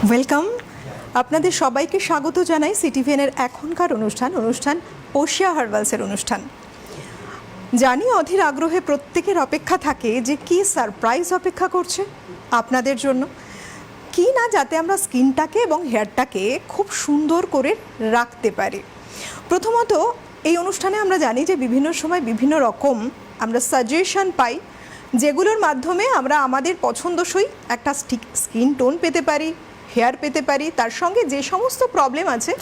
Welcome. আপনাদের সবাইকে স্বাগত জানাই সিটিভিএনের এখনকার অনুষ্ঠান ওশিয়া হার্বালসের অনুষ্ঠান। জানি অধীর আগ্রহে প্রত্যেকের অপেক্ষা থাকে যে কি সারপ্রাইজ অপেক্ষা করছে আপনাদের জন্য, কি না যাতে আমরা স্কিনটাকে এবং হেয়ারটাকে খুব সুন্দর করে রাখতে পারি। প্রথমত এই অনুষ্ঠানে আমরা জানি যে বিভিন্ন সময় বিভিন্ন রকম আমরা সাজেশন পাই, যেগুলোর মাধ্যমে আমরা আমাদের পছন্দসই একটা স্কিন টোন পেতে পারি, হেয়ার পেতে পারি, তার সঙ্গে যে সমস্ত প্রবলেম আছে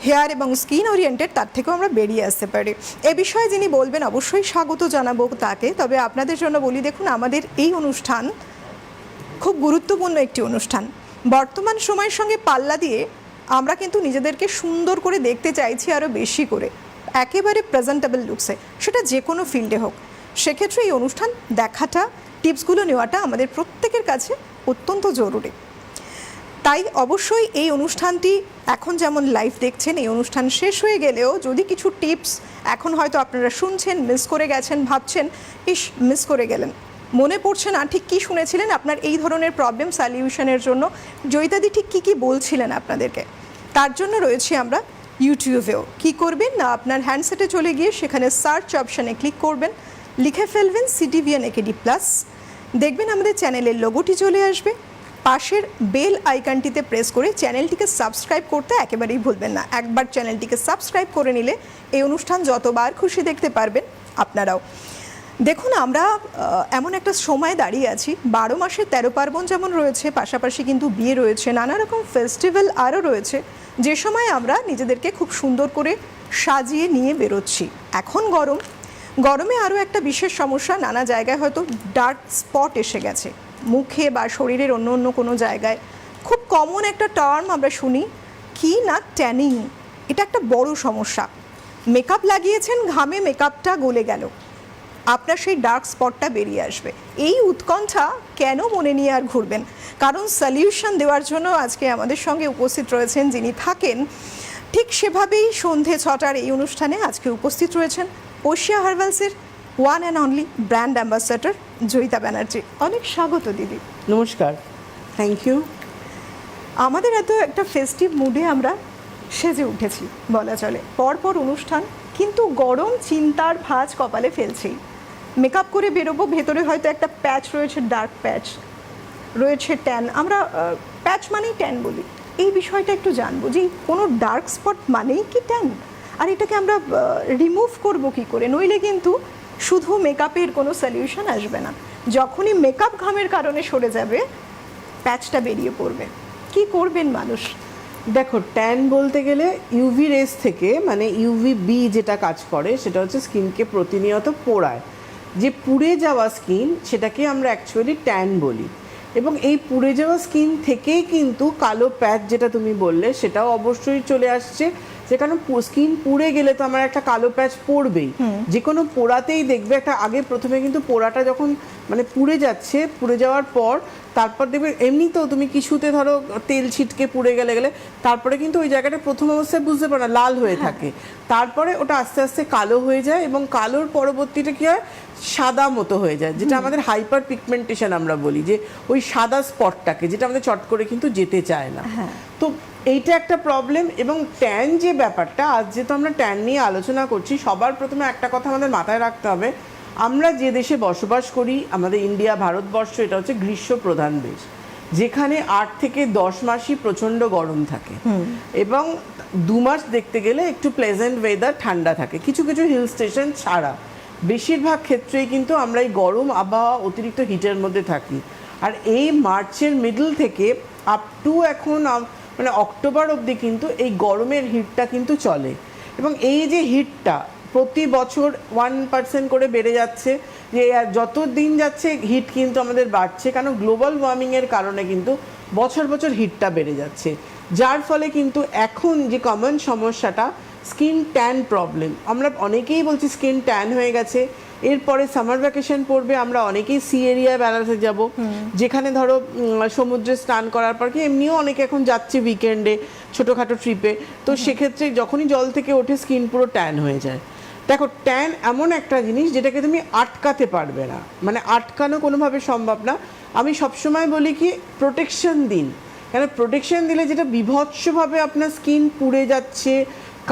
হেয়ার এবং স্কিন ওরিয়েন্টেড তার থেকেও আমরা বেরিয়ে আসতে পারি। এ বিষয়ে যিনি বলবেন অবশ্যই স্বাগত জানাবো তাকে। তবে আপনাদের জন্য বলি, দেখুন আমাদের এই অনুষ্ঠান খুব গুরুত্বপূর্ণ একটি অনুষ্ঠান। বর্তমান সময়ের সঙ্গে পাল্লা দিয়ে আমরা কিন্তু নিজেদেরকে সুন্দর করে দেখতে চাইছি আরও বেশি করে, একেবারে প্রেজেন্টেবল লুকসে, সেটা যে কোনো ফিল্ডে হোক। সেক্ষেত্রে এই অনুষ্ঠান দেখাটা, টিপসগুলো নেওয়াটা আমাদের প্রত্যেকের কাছে অত্যন্ত জরুরি। তাই অবশ্যই এই অনুষ্ঠানটি এখন যেমন লাইভ দেখছেন, এই অনুষ্ঠান শেষ হয়ে গেলেও যদি কিছু টিপস এখন হয়তো আপনারা শুনছেন, মিস করে গেছেন, ভাবছেন মিস করে গেলেন, মনে পড়ছে না ঠিক কী শুনেছিলেন, আপনার এই ধরনের প্রবলেম সলিউশনের জন্য জয়িতাদি ঠিক কী বলছিলেন আপনাদেরকে, তার জন্য রয়েছি আমরা ইউটিউবেও। কি করবেন না, আপনার হ্যান্ডসেটে চলে গিয়ে সেখানে সার্চ অপশানে ক্লিক করবেন, লিখে ফেলবেন সিটিভিএন একেডি প্লাস, দেখবেন আমাদের চ্যানেলের লোগোটি চলে আসবে। পাশের বেল আইকনটিতে প্রেস করে চ্যানেলটিকে সাবস্ক্রাইব করতে একেবারেই ভুলবেন না। একবার চ্যানেলটিকে সাবস্ক্রাইব করে নিলে এই অনুষ্ঠান যতবার খুশি দেখতে পারবেন আপনারাও। দেখুন আমরা এমন একটা সময় দাঁড়িয়ে আছি, 12 মাসের 13 পার্বণ যেমন রয়েছে, পাশাপাশি কিন্তু বিয়ে রয়েছে, নানা রকম ফেস্টিভ্যাল আরও রয়েছে, যে সময় আমরা নিজেদেরকে খুব সুন্দর করে সাজিয়ে নিয়ে বেরোচ্ছি। এখন গরমে আরও একটা বিশেষ সমস্যা, নানা জায়গায় হয়তো ডার্ক স্পট এসে গেছে মুখে বা শরীরের অন্য অন্য কোনো জায়গায়। খুব কমন একটা টার্ম আমরা শুনি, কি না ট্যানিং। এটা একটা বড় সমস্যা। মেকআপ লাগিয়েছেন, ঘামে মেকআপটা গলে গেল, আপনার সেই ডার্ক স্পটটা বেরিয়ে আসবে। এই উৎকণ্ঠা কেন মনে নিয়ে আর ঘুরবেন? কারণ সলিউশন দেওয়ার জন্য আজকে আমাদের সঙ্গে উপস্থিত রয়েছেন যিনি থাকেন ঠিক সেভাবেই সন্ধে 6টার এই অনুষ্ঠানে আজকে উপস্থিত রয়েছেন ওশিয়া হার্বালসের one and only brand ambassador Joyita Banerjee. অনেক স্বাগত দিদি। নমস্কার, থ্যাংক ইউ। আমাদের এত একটা ফেস্টিভ মুডে আমরা সেজে উঠেছি বলা চলে, পরপর অনুষ্ঠান, কিন্তু গরম চিন্তার ভাঁজ কপালে ফেলছেই। মেকআপ করে বেরোবো, ভেতরে হয়তো একটা প্যাচ রয়েছে, ডার্ক প্যাচ রয়েছে, ট্যান। আমরা প্যাচ মানেই ট্যান বলি, এই বিষয়টা একটু জানবো যে কোনো ডার্ক স্পট মানেই কি ট্যান, আর এটাকে আমরা রিমুভ করবো কী করে? নইলে কিন্তু শুধু মেকআপের কোনো সলিউশন আসবে না। যখনই মেকআপ ঘামের কারণে সরে যাবে, প্যাচটা বেরিয়ে পড়বে, কি করবেন মানুষ? দেখো, ট্যান বলতে গেলে ইউভি রেস থেকে, মানে ইউভি বি যেটা কাজ করে সেটা হচ্ছে স্কিনকে প্রতিনিয়ত পোড়ায়। যে পুড়ে যাওয়া স্কিন, সেটাকে আমরা অ্যাকচুয়ালি ট্যান বলি। এবং এই পুড়ে যাওয়া স্কিন থেকেই কিন্তু কালো প্যাচ যেটা তুমি বললে সেটাও অবশ্যই চলে আসছে। যে কারণ স্কিন পুড়ে গেলে তো আমার একটা কালো প্যাচ পড়বেই। যে কোনো পোড়াতেই দেখবে একটা, আগে প্রথমে কিন্তু পোড়াটা যখন মানে পুড়ে যাচ্ছে, পুড়ে যাওয়ার পর তারপর দেখবে এমনিতেও তুমি কিছুতে ধরো তেল ছিটকে পুড়ে গেলে তারপরে কিন্তু ওই জায়গাটা প্রথম অবস্থায় বুঝতে পারো না, লাল হয়ে থাকে। তারপরে ওটা আস্তে আস্তে কালো হয়ে যায় এবং কালোর পরবর্তীটা কী হয়, সাদা মতো হয়ে যায়, যেটা আমাদের হাইপার পিগমেন্টেশন আমরা বলি, যে ওই সাদা স্পটটাকে, যেটা আমাদের চট করে কিন্তু যেতে চায় না। তো এইটা একটা প্রবলেম। এবং ট্যান যে ব্যাপারটা, আজ যেহেতু আমরা ট্যান নিয়ে আলোচনা করছি, সবার প্রথমে একটা কথা আমাদের মাথায় রাখতে হবে, আমরা যে দেশে বসবাস করি, আমাদের ইন্ডিয়া, ভারতবর্ষ, এটা হচ্ছে গ্রীষ্ম প্রধান দেশ, যেখানে 8 থেকে 10 মাসই প্রচণ্ড গরম থাকে এবং 2 মাস দেখতে গেলে একটু প্লেজেন্ট ওয়েদার, ঠান্ডা থাকে, কিছু কিছু হিল স্টেশন ছাড়া। বেশিরভাগ ক্ষেত্রেই কিন্তু আমরা এই গরম আবহাওয়া, অতিরিক্ত হিটের মধ্যে থাকি। আর এই মার্চের মিডল থেকে আপ টু এখন মানে অক্টোবর অবধি কিন্তু এই গরমের হিটটা কিন্তু চলে। এবং এই যে হিটটা প্রতি বছর 1% করে বেড়ে যাচ্ছে, যে যত দিন যাচ্ছে হিট কিন্তু আমাদের বাড়ছে, কারণ গ্লোবাল ওয়ার্মিংয়ের কারণে কিন্তু বছর বছর হিটটা বেড়ে যাচ্ছে। যার ফলে কিন্তু এখন যে কমন সমস্যাটা, স্কিন ট্যান প্রবলেম। আমরা অনেকেই বলছি স্কিন ট্যান হয়ে গেছে। এরপরে সামার ভ্যাকেশন পড়বে, আমরা অনেকেই সি এরিয়ায় বেড়াতে যাব, যেখানে ধরো সমুদ্রে স্নান করার পর কি এমনিও অনেকে এখন যাচ্ছে উইকেন্ডে ছোটোখাটো ট্রিপে, তো সেক্ষেত্রে যখনই জল থেকে ওঠে স্কিন পুরো ট্যান হয়ে যায়। দেখো, ট্যান এমন একটা জিনিস যেটাকে তুমি আটকাতে পারবে না, মানে আটকানো কোনোভাবে সম্ভব না। আমি সবসময় বলি কি, প্রোটেকশন দিন, কেন প্রোটেকশন দিলে যেটা বিভৎসভাবে আপনার স্কিন পুড়ে যাচ্ছে,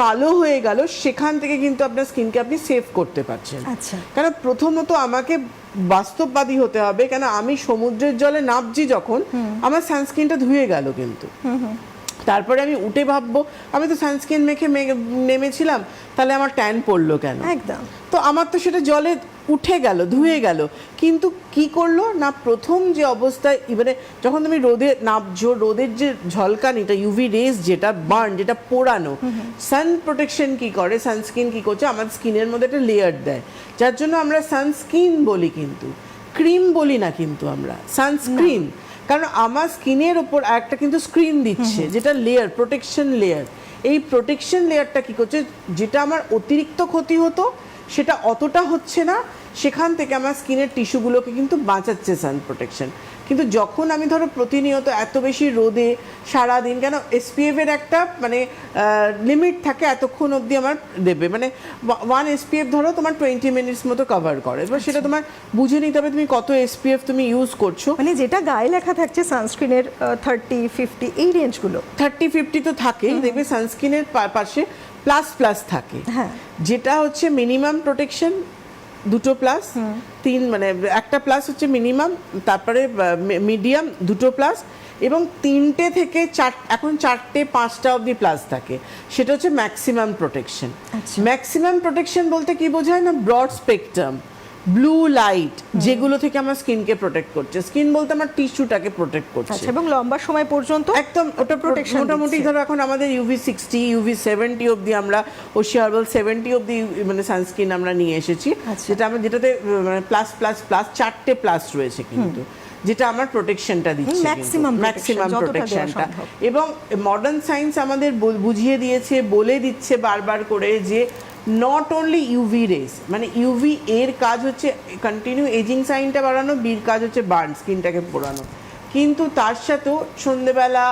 কালো হয়ে গেল, সেখান থেকে কিন্তু আপনার স্কিনকে আপনি সেভ করতে পারছেন। আচ্ছা। কেন প্রথমত আমাকে বাস্তববাদী হতে হবে, কেন আমি সমুদ্রের জলে নামছি যখন আমার সানস্ক্রিনটা ধুয়ে গেল, কিন্তু তারপরে আমি উঠে ভাববো আমি তো সানস্ক্রিন মেখে নেমেছিলাম, তাহলে আমার ট্যান পড়লো কেন? একদম। তো আমার তো সেটা জলে উঠে গেল, ধুয়ে গেল, কিন্তু কি করলো না, প্রথম যে অবস্থায় মানে যখন তুমি রোদে নামছো, রোদের যে ঝলকানিটা, ইউভি রেস যেটা বার্ন, যেটা পোড়ানো, সান প্রোটেকশন কি করে, সানস্ক্রিন কি করছে, আমাদের স্কিনের মধ্যে একটা লেয়ার দেয়, যার জন্য আমরা সানস্ক্রিন বলি, কিন্তু ক্রিম বলি না, কিন্তু আমরা সানস্ক্রিন। কারণ আমার স্কিনের ওপর একটা কিন্তু স্ক্রিন দিচ্ছে, যেটা লেয়ার, প্রোটেকশন লেয়ার। এই প্রোটেকশন লেয়ারটা কি করছে, যেটা আমার অতিরিক্ত ক্ষতি হতো সেটা অতটা হচ্ছে না, সেখান থেকে আমার স্কিনের টিস্যুগুলোকে কিন্তু বাঁচাচ্ছে সান প্রোটেকশন। কিন্তু যখন আমি ধরো প্রতিনিয়ত এত বেশি রোদে সারাদিন, কেন এসপিএফ এর একটা মানে লিমিট থাকে, এতক্ষণ অবধি আমার দেবে, মানে 1 এসপিএফ ধরো তোমার 20 মিনিটস মতো কভার করে, এবার সেটা তোমার বুঝে নিতে হবে তুমি কত এসপিএফ তুমি ইউজ করছো। মানে যেটা গায়ে লেখা থাকছে সানস্ক্রিনের 30-50 এই রেঞ্জগুলো, 30-50 তো থাকেই, দেখবে সানস্ক্রিনের পাশে প্লাস প্লাস থাকে, হ্যাঁ, যেটা হচ্ছে মিনিমাম প্রোটেকশন, 2 প্লাস, 3 মানে একটা প্লাস হচ্ছে মিনিমাম, তারপরে মিডিয়াম 2 প্লাস, এবং 3টে থেকে 4, এখন 4টে 5টা অবধি প্লাস থাকে, সেটা হচ্ছে ম্যাক্সিমাম প্রোটেকশন। ম্যাক্সিমাম প্রোটেকশন বলতে কি বোঝায় না, ব্রড স্পেকট্রাম ব্লু লাইট, যেগুলো থেকে আমার স্কিনকে প্রোটেক্ট করছে, স্কিন বলতে আমার টিস্যুটাকে প্রোটেক্ট করছে, এবং লম্বা সময় পর্যন্ত একদম ওটা প্রোটেকশন। মোটামুটি ধরো এখন আমাদের ইউভি 60, ইউভি 70 অবধি আমরা ওশিয়া হার্বাল 70 অবধি মানে সানস্ক্রিন আমরা নিয়ে এসেছি, যেটা আমরা যেটাতে মানে প্লাস প্লাস প্লাস 4টে প্লাস রয়েছে, কিন্তু যেটা আমার প্রোটেকশনটা দিচ্ছে, ম্যাক্সিমাম প্রোটেকশনটা। এবং মডার্ন সায়েন্স আমাদের বুঝিয়ে দিয়েছে, বলে দিচ্ছে বারবার করে যে নট অনলি ইউভি রেস, মানে ইউভি এর কাজ হচ্ছে কন্টিনিউ এজিং সাইনটা বাড়ানো, বির কাজ হচ্ছে বার্ন, স্কিনটাকে পোড়ানো, কিন্তু তার সাথেও সন্ধেবেলা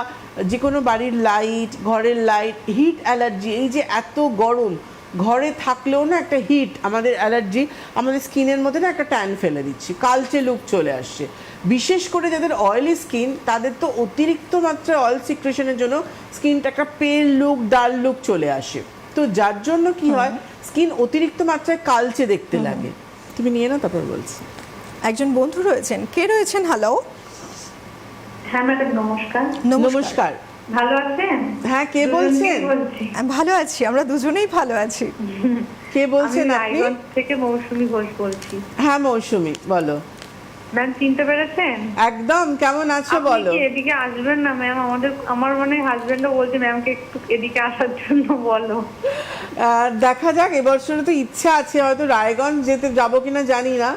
যে কোনো বাড়ির লাইট, ঘরের লাইট, হিট অ্যালার্জি, এই যে এত গরম, ঘরে থাকলেও না একটা হিট, আমাদের অ্যালার্জি আমাদের স্কিনের মধ্যে না একটা ট্যান ফেলে দিচ্ছে, কালচে লুক চলে আসছে। বিশেষ করে যাদের অয়েলি স্কিন, তাদের তো অতিরিক্ত মাত্রায় অয়েল সিক্রেশনের জন্য স্কিনটা একটা পেল লুক, ডাল লুক চলে আসে, তো যার জন্য কি হয়, স্কিন অতিরিক্ত মাত্রায় কালচে দেখতে লাগে। তুমি নিয়ে না, তারপর বলছি। একজন বন্ধু রয়েছেন, কে রয়েছেন? হ্যালো। হ্যাঁ ম্যাডাম, নমস্কার। নমস্কার। ভালো আছেন? হ্যাঁ, কে বলছেন? আমি ভালো আছি, আমরা দুজনেই ভালো আছি। কে বলছেন আমি আপনি? রায়গঞ্জ থেকে মৌসুমী ঘোষ বলছি। হ্যাঁ মৌসুমী, বলো। ম্যাম চিনতে পেরেছেন? একদম, কেমন আছো আপনি বলো। কি এদিকে আসবেন না ম্যাম? আমার মানে হাজবেন্ডও বলছে ম্যামকে একটু এদিকে আসার জন্য বলো। দেখা যাক, এবছরে তো ইচ্ছা আছে, হয়তো রায়গঞ্জ যেতে যাবো কিনা জানি না,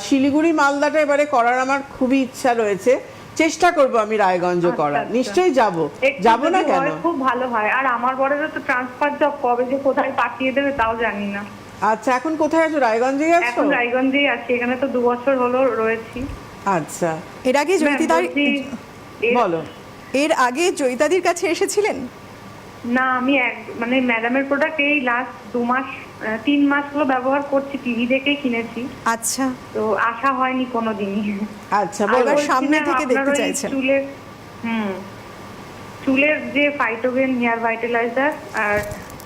শিলিগুড়ি মালদাটা এবারে করার আমার খুবই ইচ্ছা রয়েছে, চেষ্টা করব আমি রায়গঞ্জ করার, নিশ্চয়ই যাব না কেন। খুব ভালো হয়। আর আমার বরেরও তো ট্রান্সফার জব, কবে যে কোথায় পাঠিয়ে দেবে তাও জানি না। আচ্ছা, এখন কোথায় আছো? রায়গঞ্জেই আছো? এখন রায়গঞ্জেই আছি, এখানে তো 2 বছর হলো রয়েছি। আচ্ছা, এর আগে জয়িতাদির, বলো। এর আগে জয়িতাদির কাছে এসেছিলেন? না, আমি মানে ম্যাডামের প্রোডাক্ট এই লাস্ট 3 মাস হলো ব্যবহার করছি, টিভি দেখেই কিনেছি। আচ্ছা, তো আশা হয়নি কোনোদিনই। আচ্ছা, বলো। এবার সামনে থেকে দেখতে চাইছেন? চুলের যে ফাইটোগেন হেয়ার ভাইটালাইজার আর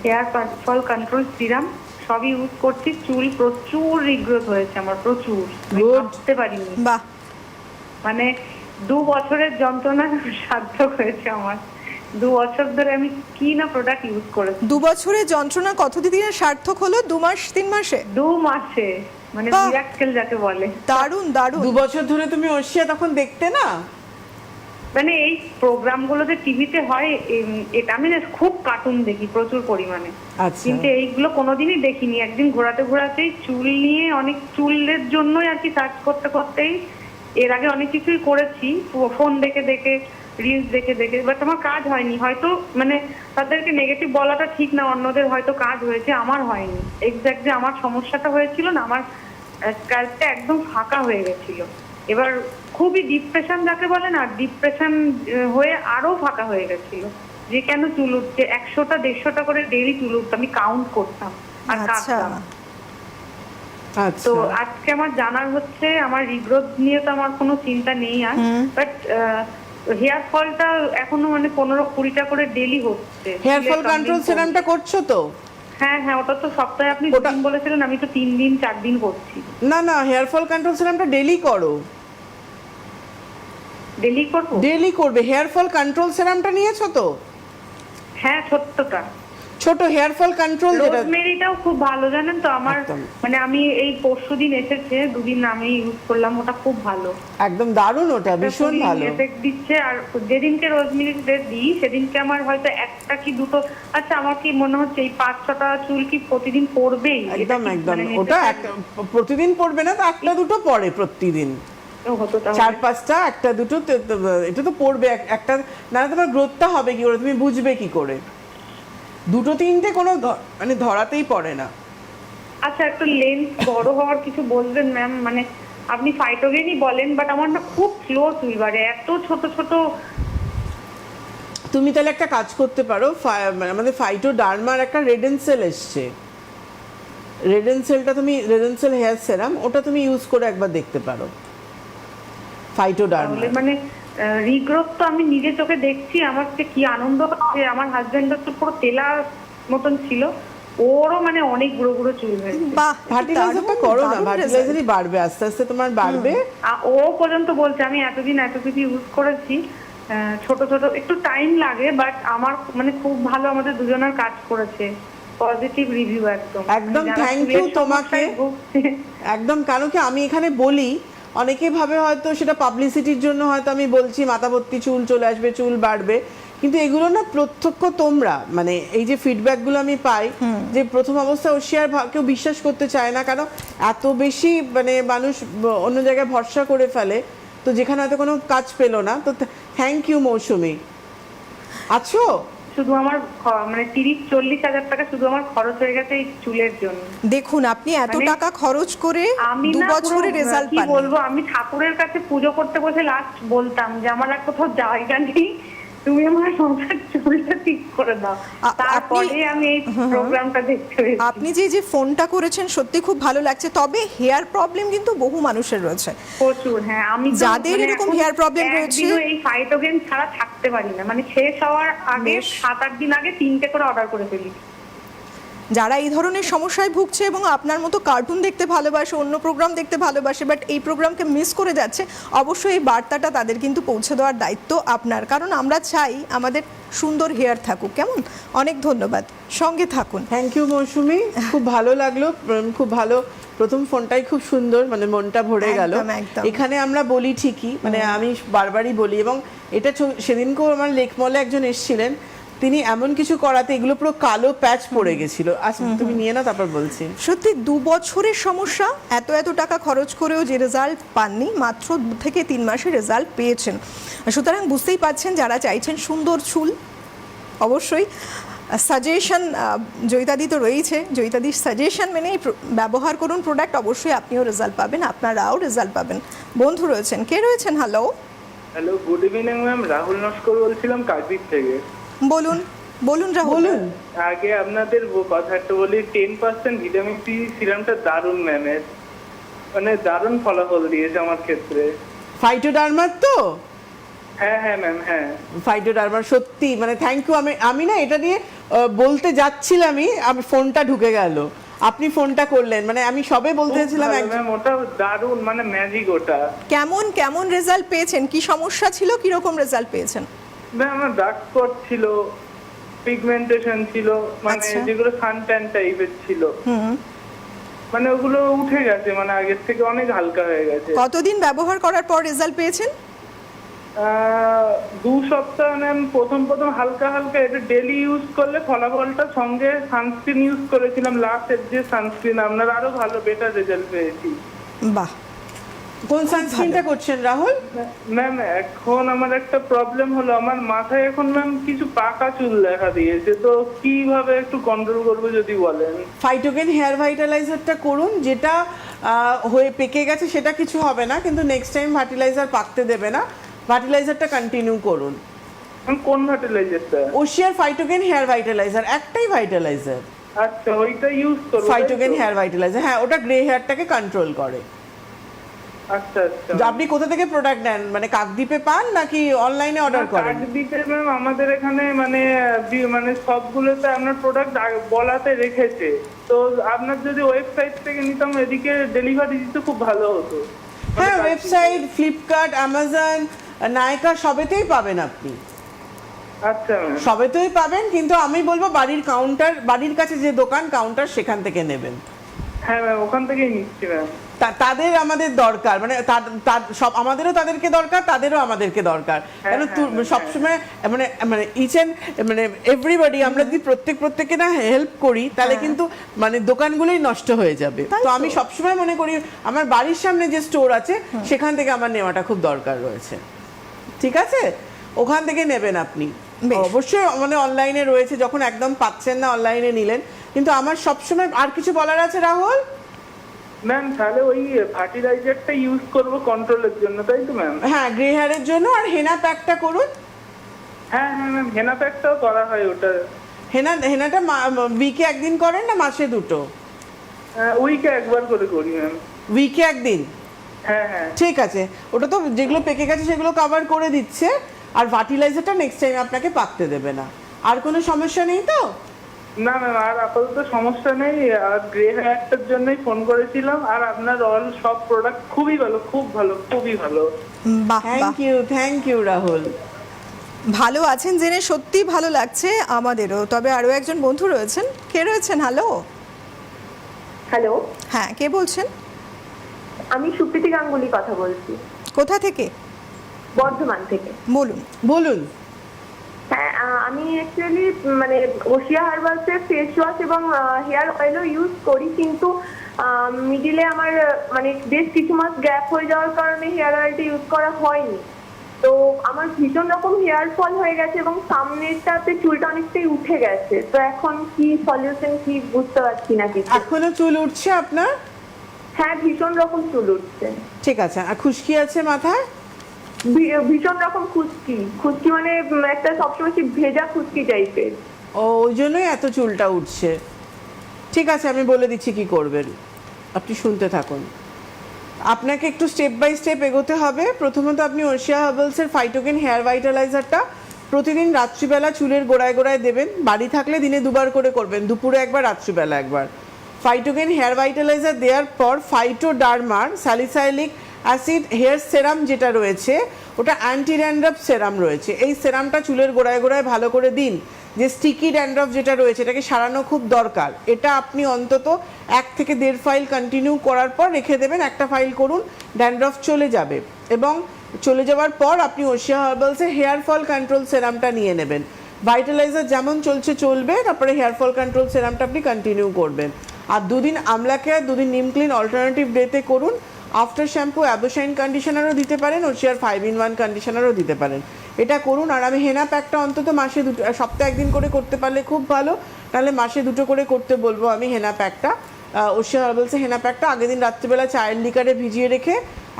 হেয়ার ফল কন্ট্রোল সিরাম সবই ইউজ করছি। চুল প্রচুর রিগ্রোথ হয়েছে আমার, প্রচুর, ভাবতে পারিনি। বাহ, মানে 2 বছরের যন্ত্রণা সার্থক হয়েছে আমার। 2 বছর ধরে আমি কি না প্রোডাক্ট ইউজ করেছি। 2 বছরের যন্ত্রণা কতদিনে সার্থক হলো? 2 মাস, 3 মাসে? 2 মাসে, মানে মিরাক্কেল যাকে বলে। দারুণ দারুণ। 2 বছর ধরে তুমি ওশিয়া তখন দেখতে না? মানে এই প্রোগ্রামগুলোতে টিভিতে হয়, এটা আমি না খুব কার্টুন দেখি প্রচুর পরিমাণে, কিন্তু এইগুলো কোনোদিনই দেখিনি। একদিন ঘোরাতেই চুল নিয়ে, অনেক চুলের জন্যই আর কি সার্চ করতে করতেই, এর আগে অনেক কিছুই করেছি, ফোন দেখে দেখে, রিলস দেখে দেখে, বাট আমার কাজ হয়নি। হয়তো মানে তাদেরকে নেগেটিভ বলাটা ঠিক না, অন্যদের হয়তো কাজ হয়েছে, আমার হয়নি। এক্স্যাক্টলি আমার সমস্যাটা হয়েছিল না, আমার স্ক্যাল্পটা একদম ফাঁকা হয়ে গেছিল। এবার খুবই ডিপ্রেশন যাকে বলে না, ডিপ্রেশন হয়ে আরো ফাঁকা হয়ে গেছিল, যে কেন চুল উঠছে, 100টা 150টা করে ডেইলি চুল উঠতো, আমি কাউন্ট করতাম আর কাটতাম। তো আজকে আমার জানার হচ্ছে, আমার রিগ্রোথ নিয়ে তো আমার কোনো চিন্তা নেই আর, বাট হেয়ার ফলটা এখনো মানে 15-20টা করে ডেলি হচ্ছে। হেয়ার ফল চুলে কন্ট্রোল complaint সিরামটা করছো তো? হ্যাঁ হ্যাঁ, ওটা তো সপ্তাহে আপনি ওটা- 2 দিন বলেছিলেন, আমি তো 3 দিন 4 দিন করছি। না না, হেয়ার ফল কন্ট্রোল সিরামটা ডেলি করো, ডেলি করবো? ডেলি করবে। হেয়ার ফল কন্ট্রোল সিরামটা নিয়েছো তো? হ্যাঁ, ছোট্টটা। ছোট হেয়ার ফল কন্ট্রোল যেটা। রোজমেরিটাও খুব ভালো, জানেন তো আমার একদম। মানে আমি এই পরশুদিন এসেছে, 2 দিন আমি ইউজ করলাম, ওটা খুব ভালো, একদম দারুণ, ওটা ভীষণ ভালো। এফেক্ট দিচ্ছে। আর যেদিনকে রোজমেরি দিই সেদিনকে আমার হয়তো একটা কি দুটো, আচ্ছা আমার কি মনে হচ্ছে এই 5-6টা চুল কি প্রতিদিন পড়বেই? একদম একদম, ওটা প্রতিদিন পড়বে না তো, একটা দুটো পড়ে প্রতিদিন, হতো তাহলে। 4-5টা, একটা দুটো এটা তো পড়বে একটা, না তোমার গ্রোথটা হবে কি করে, তুমি বুঝবে কি করে? 2-3টে কোনো মানে ধরাতেই পড়ে না। আচ্ছা, একটু লেন্থ বড় হওয়ার কিছু বলবেন ম্যাম? মানে আপনি ফাইটোগেনই বলেন, বাট আমার না খুব স্লো চুল বাড়ে, এত ছোট ছোট। তুমি তাহলে একটা কাজ করতে পারো, মানে আমাদের ফাইটোডার্মার একটা রেডেনসেল এসছে, রেডেনসেলটা তুমি, রেডেনসেল হেয়ার সেরাম, ওটা তুমি ইউজ করে একবার দেখতে পারো ফাইটোডার্মার। মানে রিগ্রোথ তো আমি নিজে চোখে দেখছি, আমার যে কি আনন্দ হচ্ছে। আমার হাজবেন্ডের তো পুরো তেলা মতন ছিল, ওরও মানে অনেক গুঁড়ো গুঁড়ো চুল হয়েছে। বাহ, ফার্টিলাইজারটা করো না, ফার্টিলাইজারই বাড়বে, আস্তে আস্তে তোমার বাড়বে। ও পর্যন্ত বলছে আমি এতদিন এত কিছু ইউজ করেছি, ছোট ছোট একটু টাইম লাগে, বাট আমার মানে খুব ভালো, আমাদের দুজনের কাজ করেছে, পজিটিভ রিভিউ একদম। একদম থ্যাংক ইউ তোমাকে, একদম। কারণ কি আমি এখানে বলি, অনেকে ভাবে হয়তো সেটা পাবলিসিটির জন্য হয়তো আমি বলছি মাথা ভর্তি চুল চলে আসবে, চুল বাড়বে, কিন্তু এগুলো না প্রত্যক্ষ তোমরা, মানে এই যে ফিডব্যাকগুলো আমি পাই, যে প্রথম অবস্থায় ওশিয়ার কেউ বিশ্বাস করতে চায় না, কারণ এত বেশি মানে মানুষ অন্য জায়গায় ভরসা করে ফেলে, তো যেখানে হয়তো কোনো কাজ পেলো না। তো থ্যাংক ইউ মৌসুমী। আছো? শুধু আমার মানে 30-40 হাজার টাকা শুধু আমার খরচ হয়ে গেছে এই চুলের জন্য। দেখুন, আপনি এত মানে টাকা খরচ করে আমি 2 না বছরে পুরো রেজাল্ট কি পান। বলবো, আমি ঠাকুরের কাছে পুজো করতে বসে লাস্ট বলতাম যে আমার আর কোথাও জায়গা নেই, তুমি আমার সংসার চুলটা ঠিক করে দাও। তারপরে আমি এই প্রোগ্রামটা দেখতে পেয়েছি। আপনি যে ফোনটা করেছেন সত্যি খুব ভালো লাগছে, তবে হেয়ার প্রবলেম কিন্তু বহু মানুষের রয়েছে প্রচুর। হ্যাঁ, আমি তো যাদের মানে এরকম এখন হেয়ার প্রবলেম রয়েছে, একদিনও এই ফাইটোগেন ছাড়া থাকতে পারি না, মানে শেষ হওয়ার আগে 7-8 দিন আগে 3টে করে অর্ডার করে ফেলি। যারা এই ধরনের সমস্যায় ভুগছে এবং আপনার মতো কার্টুন দেখতে ভালোবাসে, অন্য প্রোগ্রাম দেখতে ভালোবাসে, বাট এই প্রোগ্রামকে মিস করে যাচ্ছে, অবশ্যই এই বার্তাটা তাদের কিন্তু পৌঁছে দেওয়ার দায়িত্ব আপনার, কারণ আমরা চাই আমাদের সুন্দর হেয়ার থাকুক। কেমন? অনেক ধন্যবাদ, সঙ্গে থাকুন। থ্যাংক ইউ মৌসুমী, খুব ভালো লাগলো, খুব ভালো। প্রথম ফোনটাই খুব সুন্দর, মানে মনটা ভরে গেল। একদম। এখানে আমরা বলি ঠিকই, মানে আমি বারবারই বলি, এবং এটা সেদিনকেও আমার লেকমলে একজন এসেছিলেন, তিনি এমন কিছু করাতে এগুলো পুরো কালো প্যাচ পড়ে গেছিল। আচ্ছা তুমি নিয়ে নাও, তারপর বলছি। সত্যি 2 বছরের সমস্যা, এত টাকা খরচ করেও যে রেজাল্ট পাননি, মাত্র 2 থেকে 3 মাসে রেজাল্ট পেয়েছেন। সুতরাং বুঝতেই পারছেন, যারা চাইছেন সুন্দর চুল, অবশ্যই সাজেশন জয়িতাদি তো রয়েছে, জয়িতাদির সাজেশন মেনেই ব্যবহার করুন প্রোডাক্ট, অবশ্যই আপনিও রেজাল্ট পাবেন, আপনারাও রেজাল্ট পাবেন। বন্ধু রয়েছেন, কে রয়েছেন? Hello hello, good evening ma'am, Rahul Naskar বলছিলাম কাকদ্বীপ থেকে। বলুন রাহুল। আগে আপনাদের কথা একটা বলি, 10% ভিটামিন সি সিরামটা দারুণ ম্যামের, মানে দারুণ ফলাফল দিয়েছে আমার ক্ষেত্রে। ফাইটোডার্মার তো? হ্যাঁ হ্যাঁ ম্যাম, হ্যাঁ ফাইটোডার্মার সত্যি মানে থ্যাংক ইউ। আমি না এটা নিয়ে বলতে যাচ্ছিলামই, আমি ফোনটা ঢুকে গেল, আপনি ফোনটা করলেন, মানে আমি সবে বলতে চাইছিলাম। ম্যাম ওটা দারুণ, মানে ম্যাজিক ওটা। কেমন রেজাল্ট পেয়েছেন? কি সমস্যা ছিল, কি রকম রেজাল্ট পেয়েছেন? ম্যাম আমার ডার্ক স্পট ছিল, পিগমেন্টেশন ছিল, মানে যেগুলো সানট্যান টাইপের ছিল, মানে ওগুলো উঠে গেছে, মানে আগের থেকে অনেক হালকা হয়ে গেছে। কতদিন ব্যবহার করার পর রেজাল্ট পেয়েছেন? 2 সপ্তাহ ম্যাম। প্রথম হালকা হালকা, এটা ডেলি ইউজ করলে ফলাফলটা, সঙ্গে সানস্ক্রিন ইউজ করেছিলাম, লাস্টের যে সানস্ক্রিন, আপনার আরো ভালো বেটার রেজাল্ট পেয়েছি। বাহ, কোন সানস্ক্রিনটা করছেন রাহুল? ম্যাম এখন আমার একটা প্রবলেম হলো, আমার মাথায় এখন ম্যাম কিছু পাকা চুল দেখা দিয়েছে, তো কিভাবে একটু কন্ট্রোল করবো যদি বলেন। ফাইটোগেন হেয়ার ভাইটালাইজারটা করুন, যেটা হয়ে পেকে গেছে সেটা কিছু হবে না, কিন্তু নেক্সট টাইম ফার্টিলাইজার পাকতে দেবে না, ফার্টিলাইজারটা কন্টিনিউ করুন। কোন ফার্টিলাইজারটা? ওশিয়ার ফাইটোগেন হেয়ার ভাইটালাইজার, একটাই ভাইটালাইজার। আচ্ছা, ওইটা ইউজ করব। ফাইটোগেন হেয়ার ভাইটালাইজার, হ্যাঁ, ওটা গ্রে হেয়ারটাকে কন্ট্রোল করে। আচ্ছা আচ্ছা আপনি কোথা থেকে প্রোডাক্ট নেন, মানে কাকদ্বীপে পান নাকি অনলাইনে অর্ডার করেন? কাকদ্বীপে ম্যাম আমাদের এখানে মানে মানে সবগুলোতে আপনার প্রোডাক্ট বলাতে রেখেছে, তো আপনার যদি ওয়েবসাইট থেকে নিতাম এদিকে ডেলিভারি দিতে খুব ভালো হতো। হ্যাঁ, ওয়েবসাইট, ফ্লিপকার্ট, অ্যামাজন, নাইকা সবেতেই পাবেন আপনি, আচ্ছা ম্যাম। সবেতেই পাবেন, কিন্তু আমি বলবো বাড়ির কাছে যে দোকান কাউন্টার সেখান থেকে নেবেন। হ্যাঁ ম্যাম, ওখান থেকেই নিচ্ছি ম্যাম। তাদের আমাদের দরকার, মানে সব আমাদেরও তাদেরকে দরকার, তাদেরও আমাদেরকে দরকার, কেন সবসময় মানে মানে ইচ এন্ড মানে এভরিবডি আমরা যদি প্রত্যেককে না হেল্প করি তাহলে কিন্তু মানে দোকানগুলোই নষ্ট হয়ে যাবে। তো আমি সবসময় মনে করি আমার বাড়ির সামনে যে স্টোর আছে সেখান থেকে আমার নেওয়াটা খুব দরকার রয়েছে। ঠিক আছে, ওখান থেকে নেবেন আপনি। অবশ্যই মানে অনলাইনে রয়েছে, যখন একদম পাচ্ছেন না অনলাইনে নিলেন। কিন্তু আমার সবসময় আর কিছু বলার আছে রাহুল ম্যাম, তাহলে ওই ফার্টিলাইজারটা ইউজ করব কন্ট্রোলের জন্য, তাই তো ম্যাম? হ্যাঁ, গ্রে হেয়ারের জন্য। আর হেনা প্যাকটা করুন। হ্যাঁ হ্যাঁ ম্যাম, হেনা প্যাকটাও করা হয় ওটা। হেনাটা উইকে একদিন করেন না মাসে দুটো? উইকে একবার করে করি ম্যাম। উইকে একদিন? হ্যাঁ হ্যাঁ ঠিক আছে, ওটা তো যেগুলো পেকে গেছে সেগুলো কভার করে দিচ্ছে। আর ফার্টিলাইজারটা নেক্সট টাইম আপনাকে পাকতে দেবে না। আর কোনো সমস্যা নেই তো? না ম্যাম, আর আপাতত সমস্যা নেই। আর গ্রে হেয়ারটার জন্যই ফোন করেছিলাম। আর আপনার সব প্রোডাক্ট খুবই ভালো, খুব ভালো, খুবই ভালো। বাহ, থ্যাংক ইউ রাহুল। ভালো আছেন জেনে সত্যি ভালো লাগছে আমাদেরও। তবে আরও একজন বন্ধু রয়েছেন। কে রয়েছেন? হ্যালো। হ্যালো, হ্যাঁ, কে বলছেন? আমি সুপ্রীতি গাঙ্গুলি কথা বলছি, কোথা থেকে? বর্ধমান থেকে। বলুন। হ্যাঁ, আমি অ্যাকচুয়ালি মানে ওশিয়া হার্বালসের ফেস ওয়াশ এবং হেয়ার অয়েলও ইউজ করি, কিন্তু মিডিলে আমার মানে বেশ কিছু মাস গ্যাপ হয়ে যাওয়ার কারণে হেয়ার অয়েলটা ইউজ করা হয়নি। তো আমার ভীষণ রকম হেয়ার ফল হয়ে গেছে এবং সামনেরটাতে চুলটা অনেকটাই উঠে গেছে। তো এখন কি সলিউশন কি বুঝতে পারছি না কিছু। এখনো চুল উঠছে আপনার? হ্যাঁ, ভীষণ রকম চুল উঠছে। ঠিক আছে। আর খুশকি আছে মাথায়? ভীষণ রকম খুশকি মানে একটা সবসময় কি ভেজা খুশকি টাইপের। ওই জন্যই এত চুলটা উঠছে। ঠিক আছে, আমি বলে দিচ্ছি কি করবেন, আপনি শুনতে থাকুন। আপনাকে একটু স্টেপ বাই স্টেপ এগোতে হবে। প্রথমত আপনি ওশিয়া হার্বালসের ফাইটোকেন হেয়ার ভাইটালাইজারটা প্রতিদিন রাত্রিবেলা চুলের গোড়ায় গোড়ায় দেবেন। বাড়ি থাকলে দিনে দুবার করে করবেন, দুপুরে একবার, রাত্রিবেলা একবার। ফাইটোকেন হেয়ার ভাইটালাইজার দেওয়ার পর ফাইটোডার্মার স্যালিসাইলিক অ্যাসিড হেয়ার সেরাম যেটা রয়েছে ওটা অ্যান্টি ড্যান্ড্রাফ সেরাম রয়েছে। এই সেরামটা চুলের গোড়ায় গোড়ায় ভালো করে দিন। যে স্টিকি ড্যান্ড্রাফ যেটা রয়েছে এটাকে সারানো খুব দরকার। এটা আপনি অন্তত 1 থেকে 1.5 ফাইল কন্টিনিউ করার পর রেখে দেবেন। একটা ফাইল করুন, ড্যান্ড্রাফ চলে যাবে। এবং চলে যাওয়ার পর আপনি ওশিয়া হার্বালসের হেয়ার ফল কন্ট্রোল সেরামটা নিয়ে নেবেন। ভাইটালাইজার যেমন চলছে চলবে, তারপরে হেয়ার ফল কন্ট্রোল সেরামটা আপনি কন্টিনিউ করবেন। আর 2 দিন আমলা কেয়ার, 2 দিন নিম ক্লিন অল্টারনেটিভ ডেতে করুন। আফটার শ্যাম্পু অ্যাবোশাইন কন্ডিশনারও দিতে পারেন, ওশিয়ার 5-in-1 কন্ডিশনারও দিতে পারেন। এটা করুন। আর আমি হেনা প্যাকটা অন্তত মাসে সপ্তাহে 1 দিন করে করতে পারলে খুব ভালো, নাহলে মাসে 2টো করে করতে বলবো আমি হেনা প্যাকটা। ওশিয়া হার্বালসে হেনা প্যাকটা আগের দিন রাত্রিবেলা চায়ের লিকারে ভিজিয়ে রেখে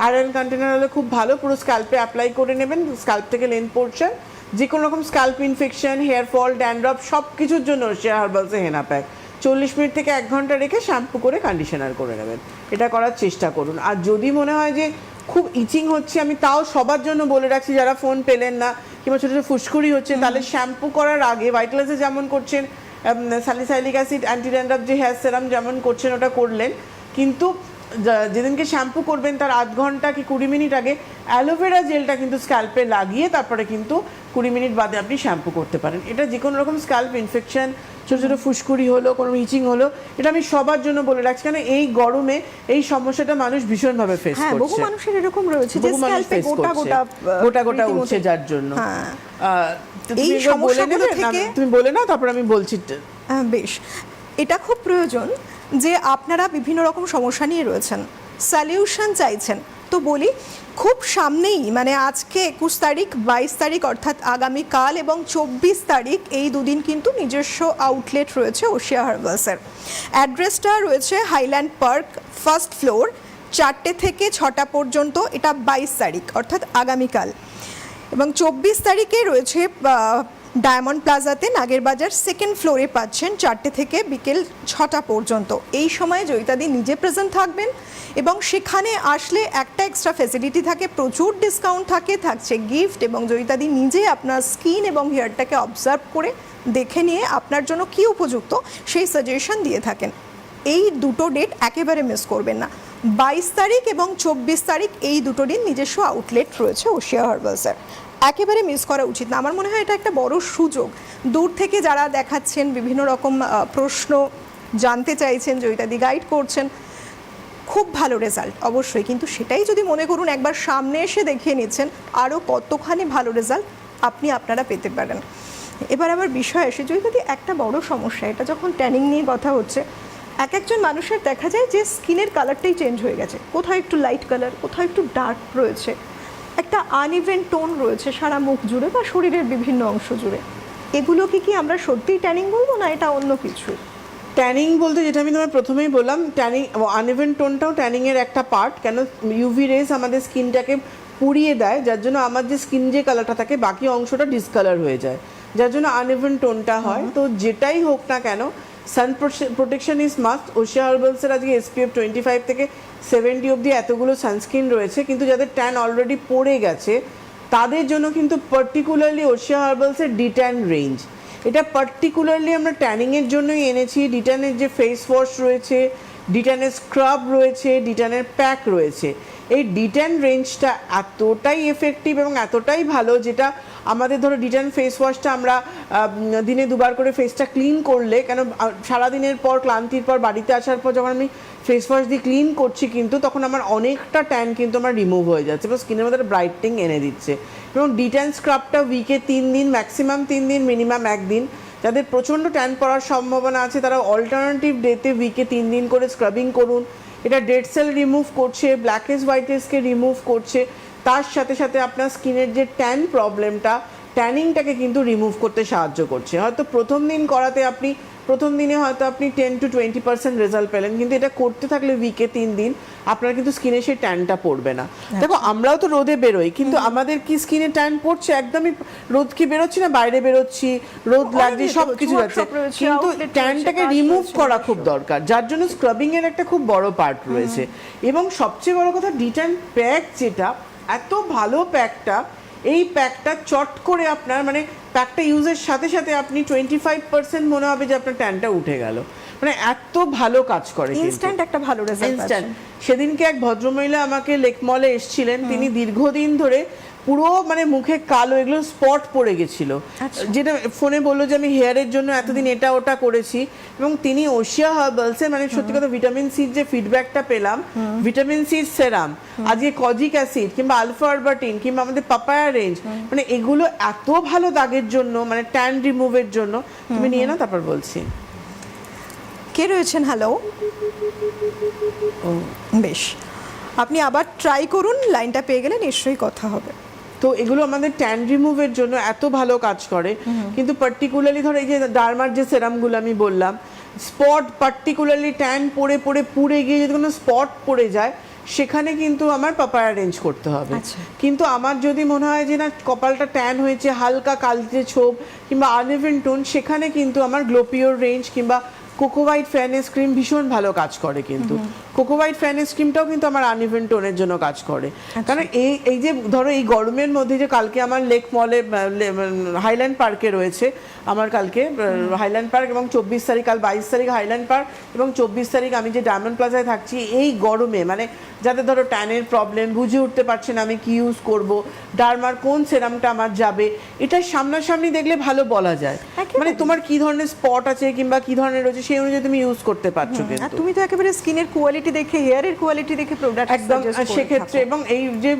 আয়রন কন্টেনার হলে খুব ভালো, পুরো স্ক্যাল্পে অ্যাপ্লাই করে নেবেন। স্ক্যাল্প থেকে লেন্থ পোর্শন, যে কোনো রকম scalp infection, hair fall, dandruff সব কিছুর জন্য ওশিয়া হার্বালসে হেনা প্যাক 40 মিনিট থেকে 1 ঘন্টা রেখে শ্যাম্পু করে কন্ডিশনার করে নেবেন। এটা করার চেষ্টা করুন। আর যদি মনে হয় যে খুব ইচিং হচ্ছে, আমি তাও সবার জন্য বলে রাখছি যারা ফোন পেলেন না কিংবা ছোটো ছোটো ফুসকুড়ি হচ্ছে, তাহলে শ্যাম্পু করার আগে ভাইটালাইজার যেমন করছেন, স্যালিসাইলিক অ্যাসিড অ্যান্টি ড্যান্ড্রাফ যে হেয়ার সেরাম যেমন করছেন ওটা করলেন, কিন্তু যেদিনকে শ্যাম্পু করবেন তার 8 ঘন্টা কি 20 মিনিট আগে অ্যালোভেরা জেলটা কিন্তু স্ক্যাল্পে লাগিয়ে তারপরে কিন্তু 20 মিনিট বাদে আপনি শ্যাম্পু করতে পারেন। এটা যে কোনো রকম স্ক্যাল্প ইনফেকশন, ছোটো ছোটো ফুসকুড়ি হলো, কোনো ইচিং হলো, এটা আমি সবার জন্য বলে রাখছি। কারণ এই গরমে এই সমস্যাটা মানুষ ভীষণভাবে ফেস করছে। হ্যাঁ, বহু মানুষের এরকম রয়েছে যে স্ক্যাল্পে গোটা গোটা উঠছে, যার জন্য এই সমস্যাগুলো থেকে তুমি বলে নাও, তারপর আমি বলছি। বেশ, এটা খুব প্রয়োজন যে আপনারা বিভিন্ন রকম সমস্যা নিয়ে রয়েছেন, সলিউশন চাইছেন। তো বলি, খুব সামনেই মানে আজকে 21 তারিখ, 22 তারিখ অর্থাৎ আগামীকাল এবং 24 তারিখ এই 2 দিন কিন্তু নিজস্ব আউটলেট রয়েছে ওশিয়া হার্বালসের। অ্যাড্রেসটা রয়েছে হাইল্যান্ড পার্ক, 1st ফ্লোর, 4টে থেকে 6টা পর্যন্ত। এটা 22 তারিখ অর্থাৎ আগামীকাল। এবং 24 তারিখে রয়েছে ডায়মন্ড প্লাজাতে নাগেরবাজার 2nd ফ্লোরে পাচ্ছেন 4টে থেকে বিকেল 6টা পর্যন্ত। এই সময়ে জয়িতাদি নিজে প্রেজেন্ট থাকবেন এবং সেখানে আসলে একটা এক্সট্রা ফ্যাসিলিটি থাকে, প্রচুর ডিসকাউন্ট থাকে, থাকছে গিফট, এবং জয়িতাদি নিজে আপনার স্কিন এবং হেয়ারটাকে অবজার্ভ করে দেখে নিয়ে আপনার জন্য কী উপযুক্ত সেই সাজেশন দিয়ে থাকেন। এই দুটো ডেট একেবারে মিস করবেন না। 22 তারিখ এবং 24 তারিখ এই দুটো দিন নিজস্ব আউটলেট রয়েছে ওশিয়া হার্বালসের, একেবারে মিস করা উচিত না। আমার মনে হয় এটা একটা বড় সুযোগ। দূর থেকে যারা দেখাচ্ছেন, বিভিন্ন রকম প্রশ্ন জানতে চাইছেন, জয়িতাদি গাইড করছেন, খুব ভালো রেজাল্ট অবশ্যই, কিন্তু সেটাই যদি মনে করুন একবার সামনে এসে দেখিয়ে নিচ্ছেন, আরও কতখানি ভালো রেজাল্ট আপনারা পেতে পারেন। এবার আবার বিষয় আসে, যদি একটা বড় সমস্যা, এটা যখন ট্যানিং নিয়ে কথা হচ্ছে, একজন মানুষের দেখা যায় যে স্কিনের কালারটাই চেঞ্জ হয়ে গেছে, কোথাও একটু লাইট কালার, কোথাও একটু ডার্ক রয়েছে, একটা আনইভেন টোন রয়েছে সারা মুখ জুড়ে বা শরীরের বিভিন্ন অংশ জুড়ে। এগুলোকে কি আমরা সত্যিই ট্যানিং বলবো, না এটা অন্য কিছু? ট্যানিং বলতে যেটা আমি তোমার প্রথমেই বললাম, ট্যানিং আনইভেন টোনটাও ট্যানিংয়ের একটা পার্ট। কেন ইউভি রেজ আমাদের স্কিনটাকে পুড়িয়ে দেয়, যার জন্য আমার যে স্কিন যে কালারটা থাকে বাকি অংশটা ডিসকালার হয়ে যায়, যার জন্য আনইভেন টোনটা হয়। তো যেটাই হোক না কেন, sun protection is must. Oshea হার্বালসের আজকে SPF 25 থেকে 70 অবধি এতগুলো সানস্ক্রিন রয়েছে, কিন্তু যাদের ট্যান অলরেডি পড়ে গেছে তাদের জন্য কিন্তু পার্টিকুলারলি ওশিয়া হার্বালসের ডিট্যান রেঞ্জ, এটা পার্টিকুলারলি আমরা ট্যানিংয়ের জন্যই এনেছি। ডিট্যানের যে ফেস ওয়াশ রয়েছে, ডিট্যানের স্ক্রাব রয়েছে, ডিট্যানের প্যাক রয়েছে, এই ডিট্যান রেঞ্জটা এতটাই এফেক্টিভ এবং এতটাই ভালো, যেটা আমাদের ধরো ডিট্যান ফেস ওয়াশটা আমরা দিনে দুবার করে ফেসটা ক্লিন করলে, কেন সারাদিনের পর ক্লান্তির পর বাড়িতে আসার পর যখন আমি ফেস ওয়াশ দিয়ে ক্লিন করছি, কিন্তু তখন আমার অনেকটা ট্যান কিন্তু আমার রিমুভ হয়ে যাচ্ছে এবং স্কিনের মধ্যে ব্রাইটনিং এনে দিচ্ছে। এবং ডিট্যান স্ক্রাবটা উইকে 3 দিন, ম্যাক্সিমাম 3 দিন, মিনিমাম 1 দিন। যাদের প্রচণ্ড ট্যান পড়ার সম্ভাবনা আছে তারা অল্টারনেটিভ ডেতে উইকে 3 দিন করে স্ক্রাবিং করুন। এটা ডেড সেল রিমুভ করছে, ব্ল্যাকেজ হোয়াইটেজকে রিমুভ করছে, তার সাথে সাথে আপনার স্কিনের যে ট্যান প্রবলেমটা, ট্যানিংটাকে কিন্তু রিমুভ করতে সাহায্য করছে। হয়তো প্রথম দিন করাতে প্রথম দিনে হয়তো আপনি 10 to 20% রেজাল্ট পেলেন, কিন্তু এটা করতে থাকলে উইকে 3 দিন আপনার কিন্তু স্কিনে সেই ট্যানটা পড়বে না। দেখো আমরাও তো রোদে বেরোই, কিন্তু আমাদের কি স্কিনে ট্যান পড়ছে? একদমই রোদ কি বেরোচ্ছি না, বাইরে বেরোচ্ছি, রোদ লাগছে, সব কিছু আছে, কিন্তু ট্যানটাকে রিমুভ করা খুব দরকার, যার জন্য স্ক্রাবিং এর একটা খুব বড় পার্ট রয়েছে। এবং সবচেয়ে বড় কথা, ডিট্যান প্যাক যেটা এত ভালো প্যাকটা, এই প্যাকটা চট করে আপনার মানে প্যাকটা ইউজের সাথে সাথে আপনি 25% মনে হবে যে আপনার ট্যানটা উঠে গেল, মানে এত ভালো কাজ করে, ইনস্ট্যান্ট একটা ভালো রেজাল্ট। ইনস্ট্যান্ট। সেদিনকে এক ভদ্রমহিলা আমাকে লেকমলে এসেছিলেন, তিনি দীর্ঘদিন ধরে পুরো মানে মুখে কালো এগুলো স্পট পড়ে গেছিল, যেটা ফোনে বললো যে আমি হেয়ারের জন্য এতদিন এটা ওটা করেছি, এবং তিনি ওশিয়া হার্বালসের মানে সত্যি কথা ভিটামিন সির যে ফিডব্যাকটা পেলাম, ভিটামিন সির সেরাম, আজকে কজিক অ্যাসিড কিংবা আলফা আরবাটিন কিংবা আমাদের পাপায়া রেঞ্জ, মানে এগুলো এত ভালো দাগের জন্য, মানে ট্যান রিমুভের জন্য। তুমি নিয়ে নাও, তারপর বলছি। কে রয়েছেন? হ্যালো, বেশ, আপনি আবার ট্রাই করুন, লাইনটা পেয়ে গেলে নিশ্চয়ই কথা হবে। তো এগুলো আমাদের ট্যান রিমুভের জন্য এত ভালো কাজ করে, কিন্তু পার্টিকুলারলি ধরো এই যে ডার্মার যে সেরামগুলো আমি বললাম, স্পট পার্টিকুলারলি ট্যান পড়ে পড়ে পুড়ে গিয়ে যদি কোনো স্পট পড়ে যায়, সেখানে কিন্তু আমার পাপায়া রেঞ্জ করতে হবে। কিন্তু আমার যদি মনে হয় যে না কপালটা ট্যান হয়েছে, হালকা কালচে ছোপ কিংবা আনইভেন টোন, সেখানে কিন্তু আমার গ্লোপিওর রেঞ্জ কিংবা কোকোভাইট ফেয়ারনেস ক্রিম ভীষণ ভালো কাজ করে। কিন্তু কোকোভাইট ফেয়ারনেস ক্রিমটাও কিন্তু আমার আনইভেন টোনের জন্য কাজ করে। কারণ এই যে ধরো এই গরমের মধ্যে যে কালকে আমার লেক মলে হাইল্যান্ড পার্কে রয়েছে, আমার কালকে হাইল্যান্ড পার্ক, এবং 24 তারিখ, কাল 22 তারিখ হাইল্যান্ড পার্ক এবং 24 তারিখ আমি যে ডায়মন্ড প্লাজায় থাকছি, এই গরমে মানে যাদের ধরো ট্যানের প্রবলেম, বুঝে উঠতে পারছে না আমি কি ইউজ করব, ডার্মার কোন সেরামটা আমার যাবে, এটা সামনাসামনি দেখলে ভালো বলা যায়, মানে তোমার কি ধরনের স্পট আছে কিংবা কি ধরনের রয়েছে সেই অনুযায়ী তুমি ইউজ করতে পারছো। কিন্তু তুমি তো একেবারে স্কিনের কোয়ালিটি দেখে, হেয়ারের কোয়ালিটি দেখে প্রোডাক্ট একদম সেক্ষেত্রে, এবং এই যে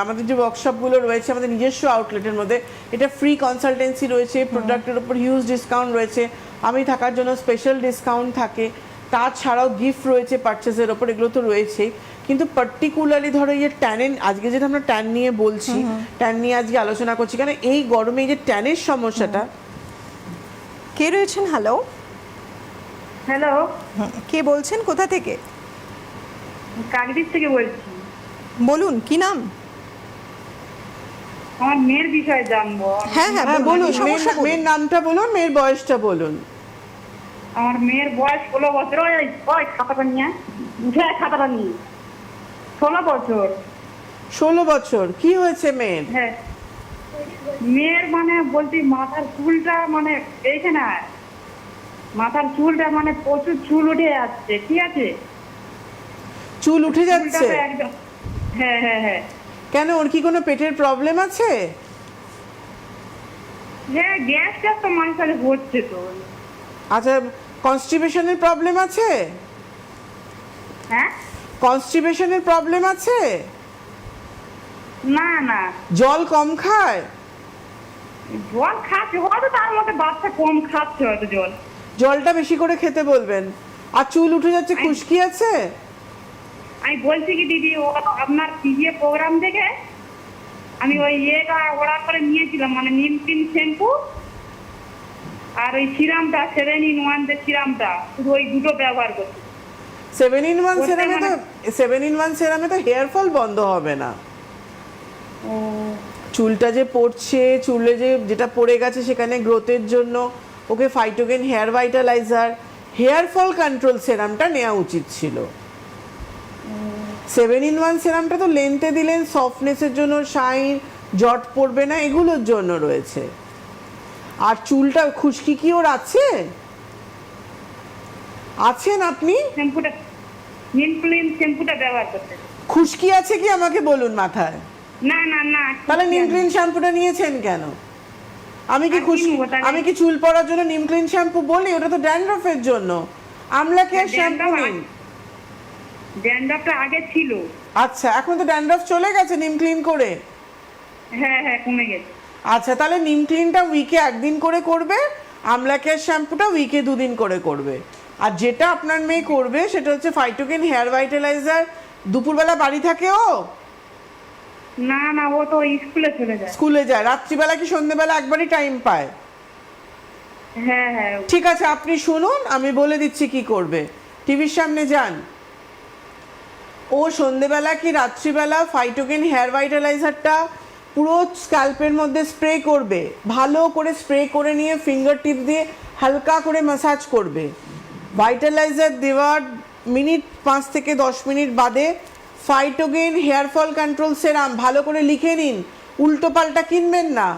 আমাদের যে ওয়ার্কশপগুলো রয়েছে আমাদের নিজস্ব আউটলেটের মধ্যে, এটা ফ্রি কনসালটেন্সি রয়েছে, প্রোডাক্টের উপর হিউজ ডিসকাউন্ট রয়েছে, আমি থাকার জন্য স্পেশাল ডিসকাউন্ট থাকে, তাছাড়াও গিফট রয়েছে পারচেজের ওপর, এগুলো তো রয়েছেই। কিন্তু পার্টিকুলারলি ধরো এই যে ট্যানের, আজকে যেটা আমরা ট্যান নিয়ে বলছি, ট্যান নিয়ে আজকে আলোচনা করছি, কারণ এই গরমে এই যে ট্যানের সমস্যাটা। কে রয়েছেন? হ্যালো, হ্যালো, কে বলছেন, কোথা থেকে? কাকদ্বীপ থেকে বলছি। বলুন, কি নাম? আমার মেয়ের বিষয়ে জানবো। হ্যাঁ হ্যাঁ বলুন, মেয়ের নামটা বলুন, মেয়ের বয়সটা বলুন। আমার মেয়ের বয়স 16 বছর। ওই খাতাটা নিয়ে, খাতাটা নিয়ে 16 বছর। 16 বছর, কি হয়েছে মেয়ের? হ্যাঁ, মেয়ের মানে বলছি মাথার চুলটা মানে এইখানে মাথার চুলটা মানে প্রচুর চুল উঠে যাচ্ছে, ঠিক আছে? চুল উঠে যাচ্ছে? চুলটা তো একদম, হ্যাঁ হ্যাঁ হ্যাঁ। কেন, ওর কি কোনো পেটের প্রবলেম আছে? হ্যাঁ, গ্যাস ট্যাস তো মাঝে সাঝে হচ্ছে তো। আচ্ছা, কনস্টিপেশনের প্রবলেম আছে? হ্যাঁ, কনস্টিপেশনের প্রবলেম আছে? না না, জল কম খায়? জল খাচ্ছে হয়তো, তার মধ্যে বাচ্চা কম খাচ্ছে হয়তো জল। জলটা বেশি করে খেতে বলবেন। আর চুল উঠে যাচ্ছে, খুশকি আছে? আমি বলছি কি দিদি, ও আপনার টিভির প্রোগ্রাম দেখে আমি ওই ইয়েটা অর্ডার করে নিয়েছিলাম, মানে নিমকিন শ্যাম্পু আর ওই সিরামটা 7-in-1 যে সিরামটা, শুধু ওই দুটো ব্যবহার করছি। 7-in-1 সেরামে তো 7-in-1 সেরামে তো হেয়ার ফল বন্ধ হবে না। চুলটা যে পড়ছে, চুলে যেটা পড়ে গেছে সেখানে গ্রোথের জন্য ওকে Phytogen hair vitalizer, hair fall control সেরামটা নেওয়া উচিত ছিল। 7-in-1 সেরামটা তো লেন্থে দিলেন, সফটনেসের জন্য, শাইন, জট পড়বে না, এগুলোর জন্য রয়েছে। আর চুলটা খুশকি কি ওর আছে? আছেন আপনি? শ্যাম্পুটা নিমক্লিন শ্যাম্পুটা ব্যবহার করতে। খুশকি আছে কি আমাকে বলুন মাথায়? না না না। তাহলে নিমক্লিন শ্যাম্পুটা নিয়েছেন কেন? আমি কি আর কি নেবো তাহলে? আমি কি চুল পড়ার জন্য নিমক্লিন শ্যাম্পু বলি? ওটা তো ড্যান্ড্রফের জন্য। আমলা কেয়ার শ্যাম্পু নিন। ড্যান্ড্রফটা আগে ছিল। আচ্ছা, এখন তো ড্যান্ড্রফ চলে গেছে নিমক্লিন করে? হ্যাঁ হ্যাঁ, কমে গেছে। আচ্ছা, তাহলে নিমক্লিনটা উইকে 1 দিন করে করবে, আমলা কেয়ার শ্যাম্পুটা উইকে 2 দিন করে করবে। আর যেটা আপনার মেয়ে করবে সেটা হচ্ছে ফাইটোগেন হেয়ার ভাইটালাইজার। দুপুরবেলা বাড়ি থাকে ও? না না, ও তো স্কুলে চলে যায়। স্কুলে যায়। রাত্রিবেলা কি সন্ধ্যেবেলা একবারই টাইম পায়? হ্যাঁ হ্যাঁ। ঠিক আছে, আপনি শুনুন, আমি বলে দিচ্ছি কি করবে। টিভির সামনে যান। ও সন্ধ্যেবেলা কি রাত্রিবেলা ফাইটোগেন হেয়ার ভাইটালাইজারটা পুরো স্ক্যাল্পের মধ্যে স্প্রে করবে। ভালো করে স্প্রে করে নিয়ে ফিঙ্গার টিপ দিয়ে হালকা করে ম্যাসাজ করবে। ভাইটালাইজার দেওয়ার 5 থেকে 10 মিনিট বাদে ফাইটোগেন হেয়ার ফল কন্ট্রোল সেরাম ভালো করে লিখে নিন, উল্টো পাল্টা কিনবেন না।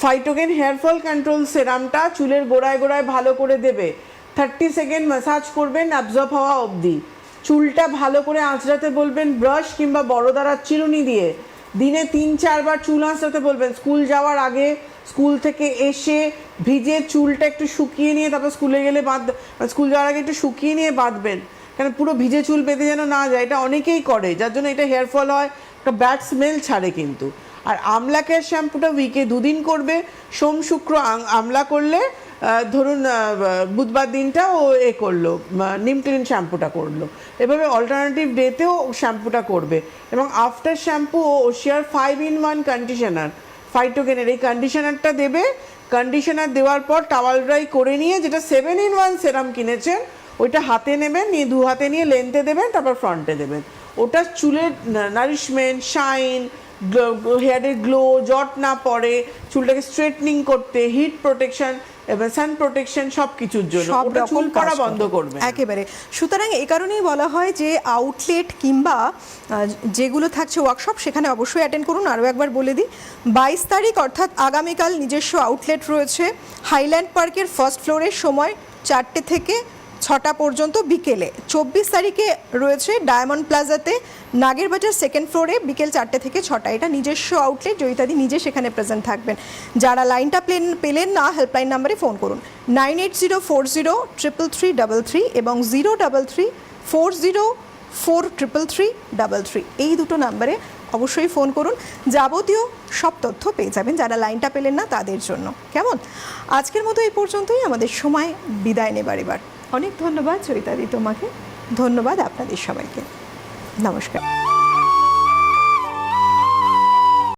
ফাইটোগেন হেয়ার ফল কন্ট্রোল সেরামটা চুলের গোড়ায় গোড়ায় ভালো করে দেবে। 30 সেকেন্ড ম্যাসাজ করবেন অ্যাবজর্ব হওয়া অবধি। চুলটা ভালো করে আঁচড়াতে বলবেন ব্রাশ কিংবা বড় দাঁড়ার চিরুনি দিয়ে। দিনে 3-4 বার চুল আঁচড়াতে বলবেন। স্কুল যাওয়ার আগে, স্কুল থেকে এসে ভিজে চুলটা একটু শুকিয়ে নিয়ে তারপর স্কুলে গেলে স্কুল যাওয়ার আগে একটু শুকিয়ে নিয়ে বাঁধবেন, কারণ পুরো ভিজে চুল বেঁধে যেন না যায়। এটা অনেকেই করে, যার জন্য এটা হেয়ার ফল হয়, একটা ব্যাড স্মেল ছাড়ে কিন্তু। আর আমলা কেয়ার শ্যাম্পুটা উইকে 2 দিন করবে। সোম শুক্র আমলা করলে, ধরুন বুধবার দিনটা ও করলো নিমক্লিন শ্যাম্পুটা করলো। এভাবে অল্টারনেটিভ ডেতেও শ্যাম্পুটা করবে। এবং আফটার শ্যাম্পু ও ওশিয়ার 5-in-1 কন্ডিশনার, ফাইটোগেনের এই কন্ডিশনারটা দেবে। কন্ডিশনার দেওয়ার পর টাওয়াল ড্রাই করে নিয়ে যেটা 7-in-1 সেরাম কিনেছেন ওইটা হাতে নেবেন, নিয়ে 2 হাতে নিয়ে লেন্থে দেবেন, তারপর ফ্রন্টে দেবেন। ওটা চুলের নারিশমেন্ট, শাইন, হেয়ারের গ্লো, জট না পড়ে, চুলটাকে স্ট্রেটনিং করতে, হিট প্রোটেকশন এবং সান প্রোটেকশন সব কিছুর জন্য ওটা চুল পড়া বন্ধ করবে একেবারে। সুতরাং এই কারণেই বলা হয় যে আউটলেট কিংবা যেগুলো থাকছে ওয়ার্কশপ সেখানে অবশ্যই অ্যাটেন্ড করুন। আরও একবার বলে দিই, 22 তারিখ অর্থাৎ আগামীকাল নিজস্ব আউটলেট রয়েছে হাইল্যান্ড পার্কের ফার্স্ট ফ্লোরের, সময় 4টে থেকে 6টা পর্যন্ত বিকেলে। 24 তারিখে রয়েছে ডায়মন্ড প্লাজাতে নাগেরবাজার 2nd ফ্লোরে বিকেল 4টে থেকে 6টা। এটা নিজস্ব আউটলেট, জয়িতাদি নিজে সেখানে প্রেজেন্ট থাকবেন। যারা লাইনটা পেলেন না, হেল্পলাইন নাম্বারে ফোন করুন 9804033333 এবং 03340433333। এই দুটো নাম্বারে অবশ্যই ফোন করুন, যাবতীয় সব তথ্য পেয়ে যাবেন যারা লাইনটা পেলেন না তাদের জন্য। কেমন? আজকের মতো এই পর্যন্তই, আমাদের সময় বিদায় নেবার এবার। অনেক ধন্যবাদ জয়িতাদি তোমাকে, ধন্যবাদ আপনাদের সবাইকে, নমস্কার।